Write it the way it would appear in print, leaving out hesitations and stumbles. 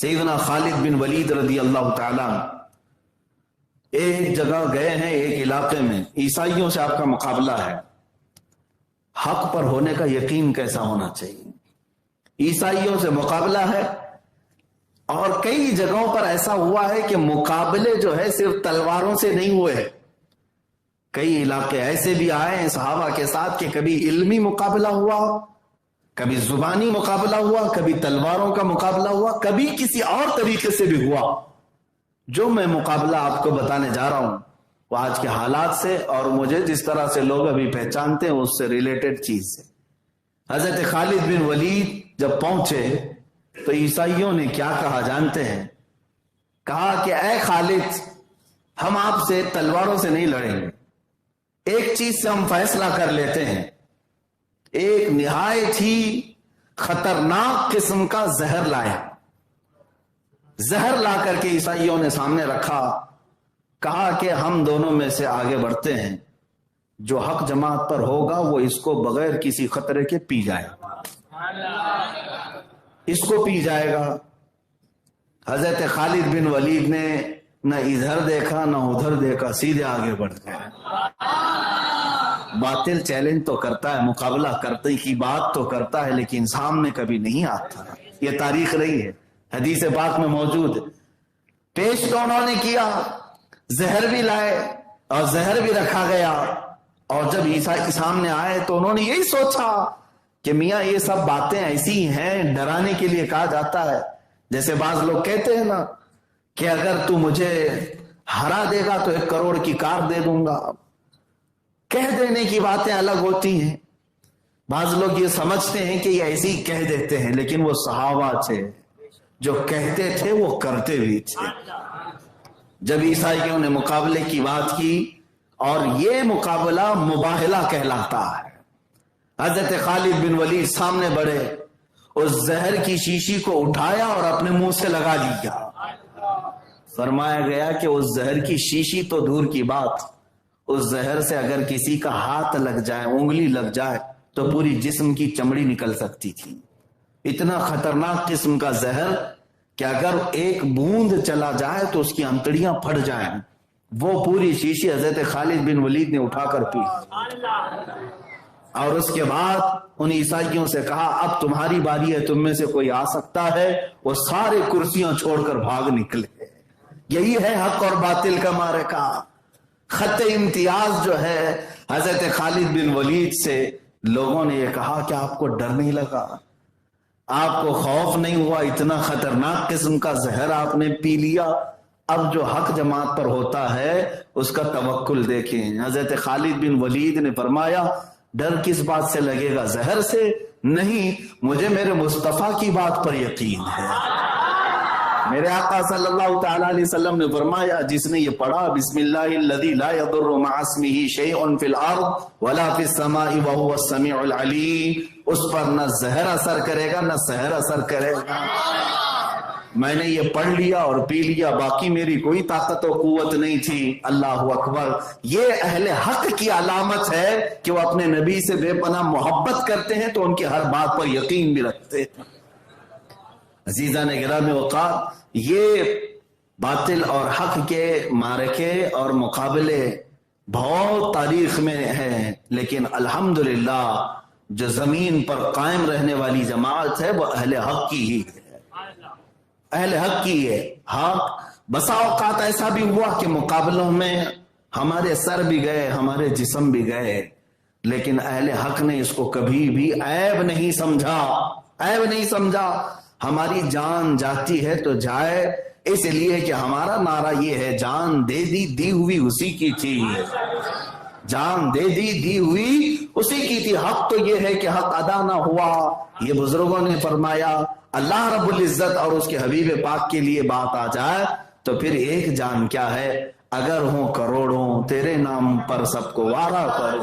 سیدنا خالد بن ولید رضی اللہ تعالیٰ ایک جگہ گئے ہیں، ایک علاقے میں عیسائیوں سے آپ کا مقابلہ ہے، حق پر ہونے کا یقین کیسا ہونا چاہیے؟ عیسائیوں سے مقابلہ ہے، اور کئی جگہوں پر ایسا ہوا ہے کہ مقابلے جو ہے صرف تلواروں سے نہیں ہوئے، کئی علاقے ایسے بھی آئے ہیں صحابہ کے ساتھ کہ کبھی علمی مقابلہ ہوا، کبھی زبانی مقابلہ ہوا، کبھی تلواروں کا مقابلہ ہوا، کبھی کسی اور طریقے سے بھی ہوا۔ جو میں مقابلہ آپ کو بتانے جا رہا ہوں وہ آج کے حالات سے اور مجھے جس طرح سے لوگ ابھی پہچانتے ہیں اس سے ریلیٹڈ چیز ہے۔ حضرت خالد بن ولید جب پہنچے تو عیسائیوں نے کیا کہا جانتے ہیں؟ کہا کہ اے خالد، ہم آپ سے تلواروں سے نہیں لڑیں گے، ایک چیز سے ہم فیصلہ کر لیتے ہیں، ایک نہایت ہی خطرناک قسم کا زہر لائے۔ زہر لا کر کے عیسائیوں نے سامنے رکھا، کہا کہ ہم دونوں میں سے آگے بڑھتے ہیں، جو حق جماعت پر ہوگا وہ اس کو بغیر کسی خطرے کے پی جائے گا، اس کو پی جائے گا۔ حضرت خالد بن ولید نے نہ ادھر دیکھا نہ ادھر دیکھا، سیدھے آگے بڑھ گئے۔ باطل چیلنج تو کرتا ہے، مقابلہ کرتے کی بات تو کرتا ہے، لیکن سامنے کبھی نہیں آتا۔ یہ تاریخ رہی ہے، حدیث پاک میں موجود۔ پیش تو انہوں نے کیا، زہر بھی لائے اور زہر بھی رکھا گیا، اور جب عیسائی سامنے آئے تو انہوں نے یہی سوچا کہ میاں یہ سب باتیں ایسی ہیں، ڈرانے کے لیے کہا جاتا ہے، جیسے بعض لوگ کہتے ہیں نا کہ اگر تو مجھے ہرا دے گا تو 1 کروڑ کی کار دے دوں گا۔ کہہ دینے کی باتیں الگ ہوتی ہیں، بعض لوگ یہ سمجھتے ہیں کہ یہ ایسے ہی کہہ دیتے ہیں، لیکن وہ صحابہ تھے جو کہتے تھے وہ کرتے بھی تھے۔ جب عیسائیوں نے مقابلے کی بات کی، اور یہ مقابلہ مباہلہ کہلاتا ہے، حضرت خالد بن ولید سامنے بڑھے، اس زہر کی شیشی کو اٹھایا اور اپنے منہ سے لگا لیا۔ فرمایا گیا کہ اس زہر کی شیشی تو دور کی بات، اس زہر سے اگر کسی کا ہاتھ لگ جائے، انگلی لگ جائے تو پوری جسم کی چمڑی نکل سکتی تھی۔ اتنا خطرناک قسم کا زہر کہ اگر ایک بوند چلا جائے تو اس کی انتڑیاں پھٹ جائیں۔ وہ پوری شیشی حضرت خالد بن ولید نے اٹھا کر پی، اور اس کے بعد ان عیسائیوں سے کہا اب تمہاری باری ہے، تم میں سے کوئی آ سکتا ہے؟ وہ سارے کرسیاں چھوڑ کر بھاگ نکلے۔ یہی ہے حق اور باطل کا معرکہ۔ خط امتیاز جو ہے حضرت خالد بن ولید سے، لوگوں نے یہ کہا کہ آپ کو ڈر نہیں لگا، آپ کو خوف نہیں ہوا؟ اتنا خطرناک قسم کا زہر آپ نے پی لیا۔ اب جو حق جماعت پر ہوتا ہے اس کا توکل دیکھیں۔ حضرت خالد بن ولید نے فرمایا ڈر کس بات سے لگے گا؟ زہر سے نہیں، مجھے میرے مصطفیٰ کی بات پر یقین ہے۔ میرے آقا صلی اللہ تعالی علیہ وسلم نے فرمایا جس نے یہ پڑھا بسم اللہ الذی لا یضر مع اسمہ شیء فی الارض ولا فی السماء وہو السمیع العلیم، اس پر نہ زہر اثر کرے گا نہ سحر اثر کرے گا۔ میں نے یہ پڑھ لیا اور پی لیا، باقی میری کوئی طاقت و قوت نہیں تھی۔ اللہ اکبر۔ یہ اہل حق کی علامت ہے کہ وہ اپنے نبی سے بے پناہ محبت کرتے ہیں تو ان کی ہر بات پر یقین بھی رکھتے ہیں۔ عزیزان گرامی وقار، یہ باطل اور حق کے معرکے اور مقابلے بہت تاریخ میں ہیں، لیکن الحمدللہ جو زمین پر قائم رہنے والی جماعت ہے وہ اہل حق کی ہی ہے، اہل حق کی ہے۔ حق بسا اوقات ایسا بھی ہوا کہ مقابلوں میں ہمارے سر بھی گئے، ہمارے جسم بھی گئے، لیکن اہل حق نے اس کو کبھی بھی عیب نہیں سمجھا، عیب نہیں سمجھا۔ ہماری جان جاتی ہے تو جائے، اس لیے کہ ہمارا نعرہ یہ ہے جان دے دی دی ہوئی اسی کی تھی، جان دے دی دی ہوئی اسی کی تھی۔ حق تو یہ ہے کہ حق ادا نہ ہوا، یہ بزرگوں نے فرمایا۔ اللہ رب العزت اور اس کے حبیب پاک کے لیے بات آ جائے تو پھر ایک جان کیا ہے، اگر ہوں کروڑوں تیرے نام پر سب کو وارا کر